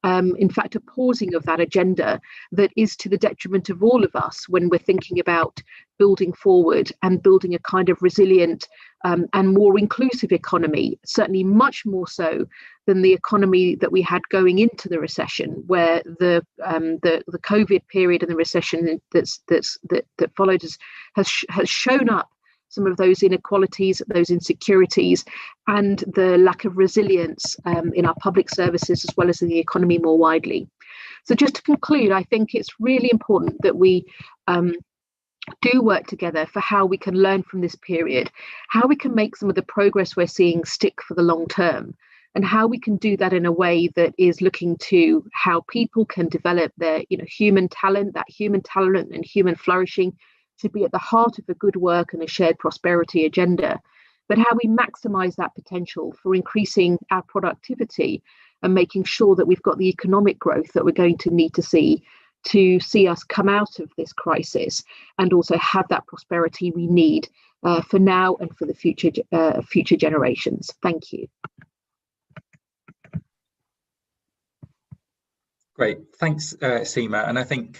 in fact, a pausing of that agenda that is to the detriment of all of us when we're thinking about building forward and building a kind of resilient and more inclusive economy, certainly much more so than the economy that we had going into the recession, where the COVID period and the recession that followed has shown up some of those inequalities, those insecurities, and the lack of resilience in our public services as well as in the economy more widely. So just to conclude, I think it's really important that we do work together for how we can learn from this period, how we can make some of the progress we're seeing stick for the long term, and how we can do that in a way that is looking to how people can develop their human talent and human flourishing to be at the heart of a good work and a shared prosperity agenda, but how we maximise that potential for increasing our productivity and making sure that we've got the economic growth that we're going to need to see to see us come out of this crisis and also have that prosperity we need for now and for the future generations. Thank you. Great, thanks, Seema. And I think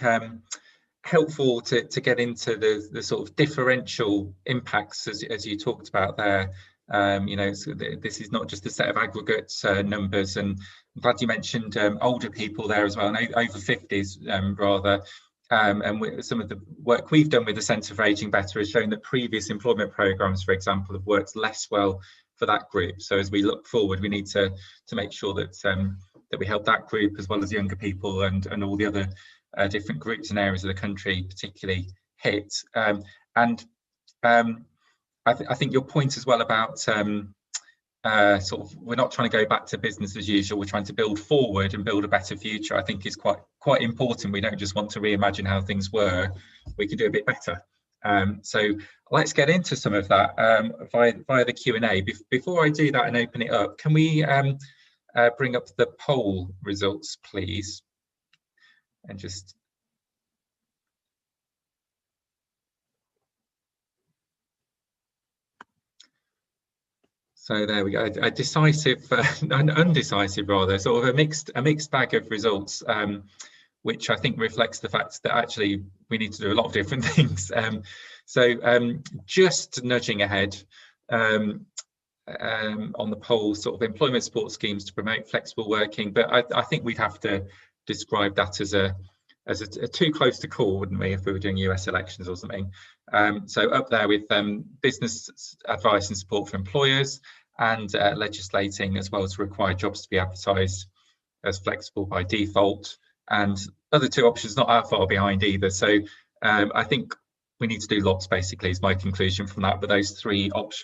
helpful to get into the sort of differential impacts as you talked about there. So this is not just a set of aggregate numbers, and I'm glad you mentioned older people there as well, and over 50s rather. And some of the work we've done with the Centre for Ageing Better has shown that previous employment programmes, for example, have worked less well for that group. So as we look forward, we need to make sure that that we help that group as well as younger people and all the other different groups and areas of the country particularly hit. I think your point as well about sort of we're not trying to go back to business as usual, we're trying to build forward and build a better future, I think is quite important. We don't just want to reimagine how things were, we can do a bit better. So let's get into some of that via the Q&A. Before I do that and open it up, can we bring up the poll results, please? And just so there we go. A decisive, an undecisive rather, sort of a mixed bag of results, which I think reflects the fact that actually we need to do a lot of different things. Just nudging ahead on the poll, sort of employment support schemes to promote flexible working, but I think we'd have to describe that as a too close to call, wouldn't we, if we were doing US elections or something. So up there with business advice and support for employers, and legislating as well to require jobs to be advertised as flexible by default, and other two options not that far behind either. So I think we need to do lots, basically, is my conclusion from that, but those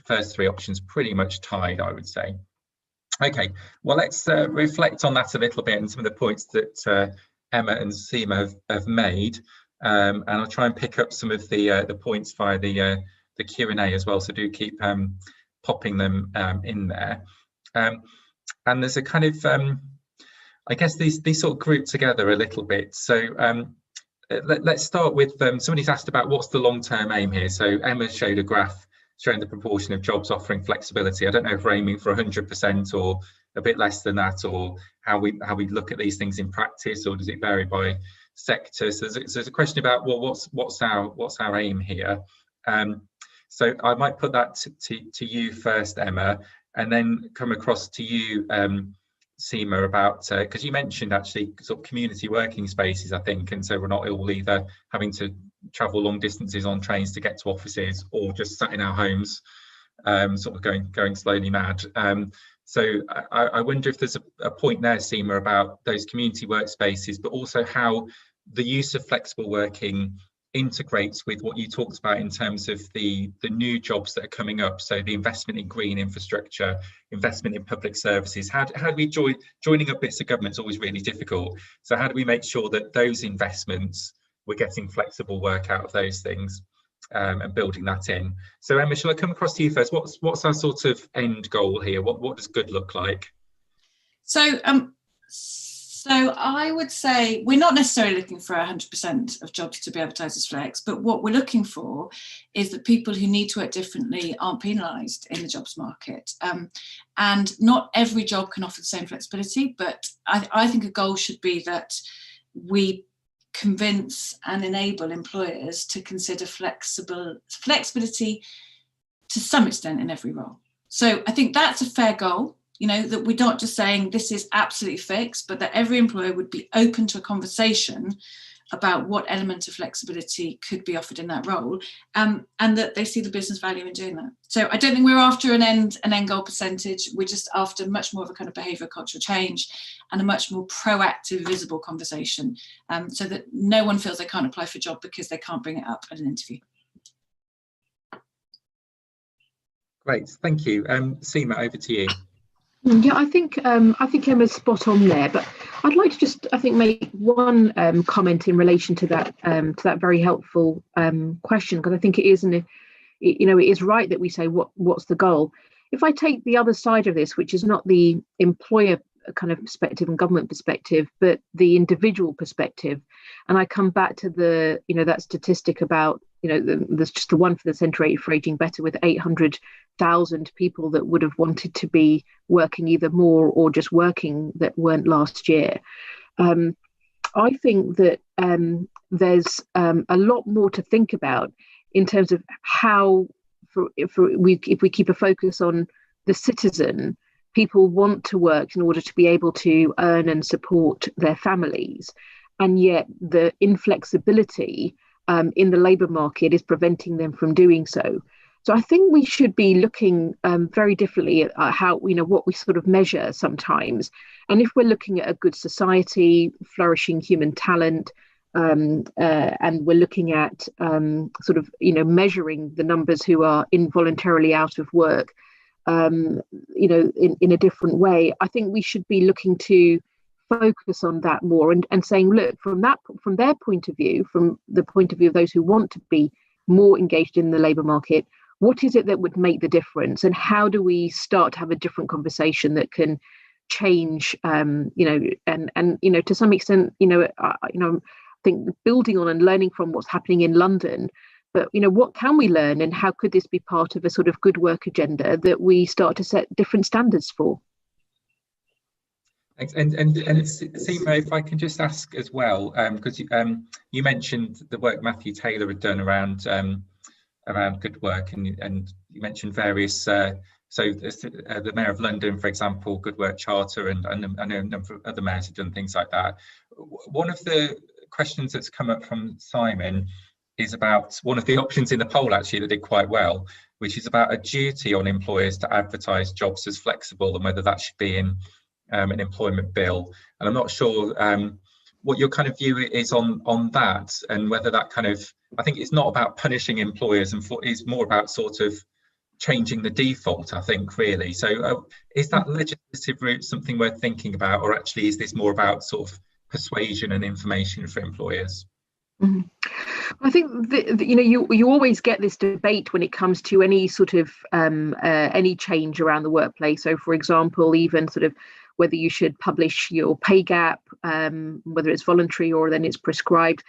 first three options pretty much tied, I would say. Okay, well, let's reflect on that a little bit and some of the points that Emma and Seema have made, and I'll try and pick up some of the points via the Q&A as well, so do keep popping them in there. And there's a kind of, I guess these sort of group together a little bit. So let's start with, somebody's asked about what's the long-term aim here. So Emma showed a graph showing the proportion of jobs offering flexibility. I don't know if we're aiming for 100% or a bit less than that, or how we look at these things in practice, or does it vary by sector? So there's a question about, well, what's our aim here? So I might put that to you first, Emma, and then come across to you, Seema, about because you mentioned actually sort of community working spaces, I think, and so we're not all either having to travel long distances on trains to get to offices, or just sat in our homes, sort of going slowly mad. So I wonder if there's a point there, Seema, about those community workspaces, but also how the use of flexible working integrates with what you talked about in terms of the new jobs that are coming up. So the investment in green infrastructure, investment in public services. How do we joining up bits of government is always really difficult. So how do we make sure that those investments, we're getting flexible work out of those things, and building that in? So Emma, shall I come across to you first? What's our sort of end goal here? What does good look like? So I would say we're not necessarily looking for 100% of jobs to be advertised as flex, but what we're looking for is that people who need to work differently aren't penalised in the jobs market. And not every job can offer the same flexibility, but I think a goal should be that we convince and enable employers to consider flexibility to some extent in every role. So I think that's a fair goal. You know, that we're not just saying this is absolutely fixed, but that every employer would be open to a conversation about what element of flexibility could be offered in that role, and that they see the business value in doing that. So I don't think we're after an end goal percentage. We're just after much more of a kind of behavioural cultural change and a much more proactive, visible conversation, so that no one feels they can't apply for a job because they can't bring it up at an interview. Great, thank you. Seema, over to you. Yeah, I think Emma's spot on there, but I'd like to just make one comment in relation to that very helpful question, because I think it is it is right that we say what's the goal. If I take the other side of this, which is not the employer kind of perspective and government perspective, but the individual perspective. And I come back to the, that statistic about, there's just the one for the Centre for Ageing Better, with 800,000 people that would have wanted to be working either more or just working that weren't last year. I think that there's a lot more to think about in terms of how, if we keep a focus on the citizen, people want to work in order to be able to earn and support their families, and yet the inflexibility in the labour market is preventing them from doing so. So I think we should be looking very differently at how, what we sort of measure sometimes. And if we're looking at a good society, flourishing human talent, and we're looking at measuring the numbers who are involuntarily out of work, in a different way, I think we should be looking to focus on that more and saying, look, from their point of view, from the point of view of those who want to be more engaged in the labour market, what is it that would make the difference, and how do we start to have a different conversation that can change, and to some extent, I think building on and learning from what's happening in London, but what can we learn, and how could this be part of a sort of good work agenda that we start to set different standards for? Thanks. And Seema, if I can just ask as well, because you mentioned the work Matthew Taylor had done around good work, and you mentioned various. So the Mayor of London, for example, Good Work Charter, and I know a number of other mayors have done things like that. One of the questions that's come up from Simon is about one of the options in the poll actually that did quite well, which is about a duty on employers to advertise jobs as flexible, and whether that should be in an employment bill. And I'm not sure what your kind of view is on that, and whether that kind of, I think it's not about punishing employers, and it's more about sort of changing the default, I think, really. So is that legislative route something worth thinking about, or actually is this more about sort of persuasion and information for employers? Mm-hmm. I think you always get this debate when it comes to any sort of any change around the workplace. So, for example, even sort of whether you should publish your pay gap, whether it's voluntary or then it's prescribed.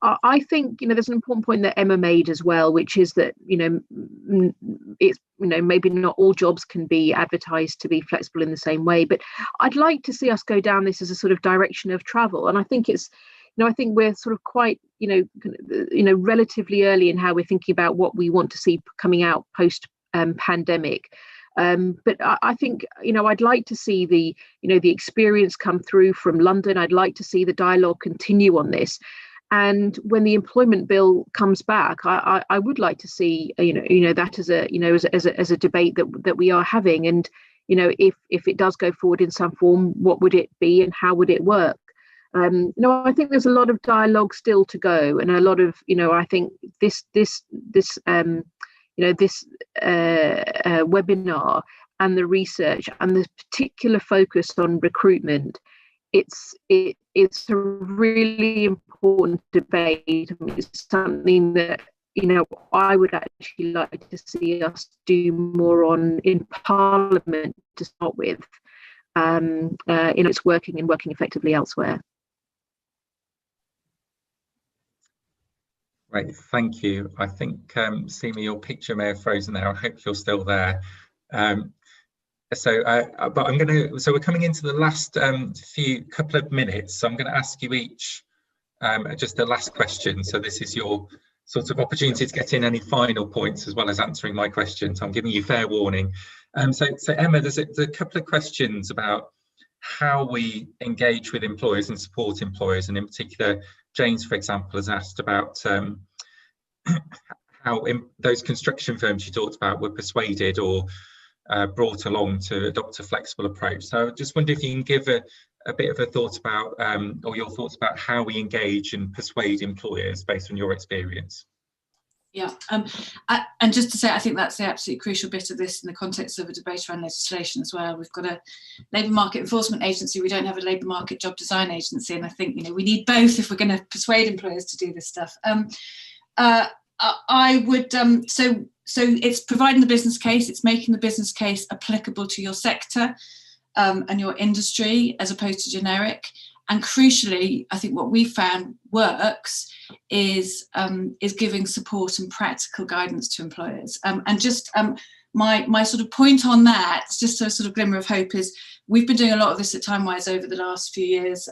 I think there's an important point that Emma made as well, which is that it's maybe not all jobs can be advertised to be flexible in the same way, but I'd like to see us go down this as a sort of direction of travel. And I think it's I think we're sort of quite relatively early in how we're thinking about what we want to see coming out post pandemic. But I think I'd like to see the the experience come through from London. I'd like to see the dialogue continue on this. And when the employment bill comes back, I would like to see that as a debate that we are having. And if it does go forward in some form, what would it be and how would it work? I think there's a lot of dialogue still to go, and a lot of I think this webinar and the research and the particular focus on recruitment, it's a really important debate. It's something that I would actually like to see us do more on in Parliament to start with. It's working effectively elsewhere. Right, thank you. I think Seema, your picture may have frozen there. I hope you're still there. So we're coming into the last couple of minutes. So I'm going to ask you each just the last question. So this is your sort of opportunity to get in any final points as well as answering my question. So I'm giving you fair warning. So Emma, there's a couple of questions about how we engage with employers and support employers, and in particular, James, for example, has asked about how those construction firms you talked about were persuaded or brought along to adopt a flexible approach. So I just wonder if you can give a bit of a thought about, or your thoughts about how we engage and persuade employers based on your experience. Yeah, and just to say, I think that's the absolutely crucial bit of this in the context of a debate around legislation as well. We've got a labour market enforcement agency, we don't have a labour market job design agency, and I think we need both if we're going to persuade employers to do this stuff. I would so it's providing the business case, it's making the business case applicable to your sector. and your industry as opposed to generic. And crucially, I think what we found works is giving support and practical guidance to employers. And just my sort of point on that, just a sort of glimmer of hope, is we've been doing a lot of this at Timewise over the last few years.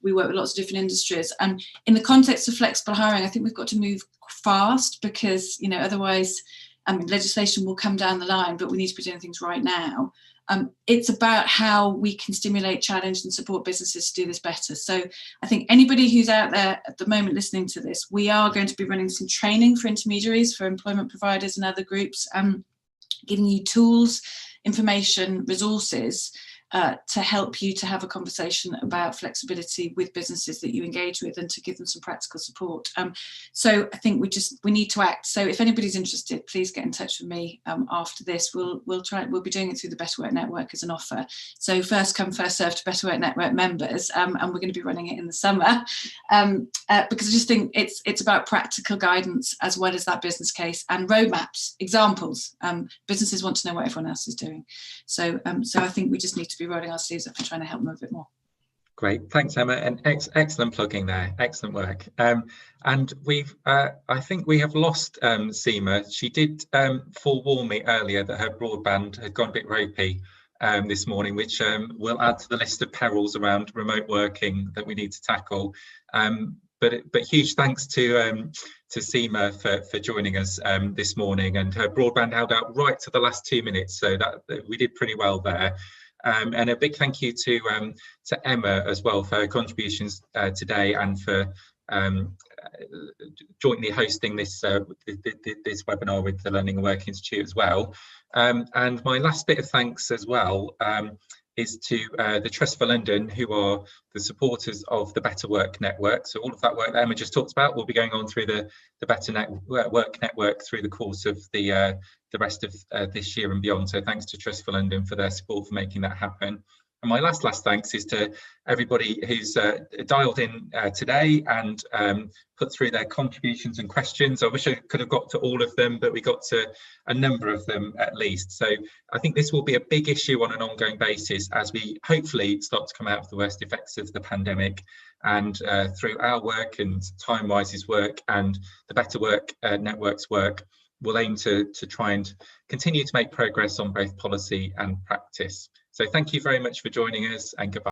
We work with lots of different industries, and in the context of flexible hiring, I think we've got to move fast, because otherwise legislation will come down the line, but we need to be doing things right now. It's about how we can stimulate, challenge and support businesses to do this better. So I think anybody who's out there at the moment listening to this, we are going to be running some training for intermediaries, for employment providers and other groups, giving you tools, information, resources to help you to have a conversation about flexibility with businesses that you engage with, and to give them some practical support. So I think we need to act. So if anybody's interested, please get in touch with me after this. We'll be doing it through the Better Work Network as an offer. So first come, first served to Better Work Network members, and we're going to be running it in the summer, because I just think it's about practical guidance as well as that business case and roadmaps, examples. Businesses want to know what everyone else is doing. So I think we just need to be rolling our sleeves up and trying to help them a bit more. Great, thanks Emma, and excellent plugging there, excellent work. And I think we have lost Seema. She did forewarn me earlier that her broadband had gone a bit ropey this morning, which will add to the list of perils around remote working that we need to tackle. But huge thanks to Seema for joining us this morning, and her broadband held out right to the last 2 minutes, so that we did pretty well there. And a big thank you to Emma as well for her contributions today, and for jointly hosting this this webinar with the Learning and Work Institute as well. And my last bit of thanks as well is to the Trust for London, who are the supporters of the Better Work Network. So all of that work that Emma just talked about will be going on through the Better Work Network through the course of the rest of this year and beyond. So thanks to Trust for London for their support for making that happen. And my last thanks is to everybody who's dialed in today and put through their contributions and questions. I wish I could have got to all of them, but we got to a number of them at least. So I think this will be a big issue on an ongoing basis as we hopefully start to come out of the worst effects of the pandemic. And through our work and Timewise's work and the Better Work Network's work, we'll aim to try and continue to make progress on both policy and practice. So thank you very much for joining us, and goodbye.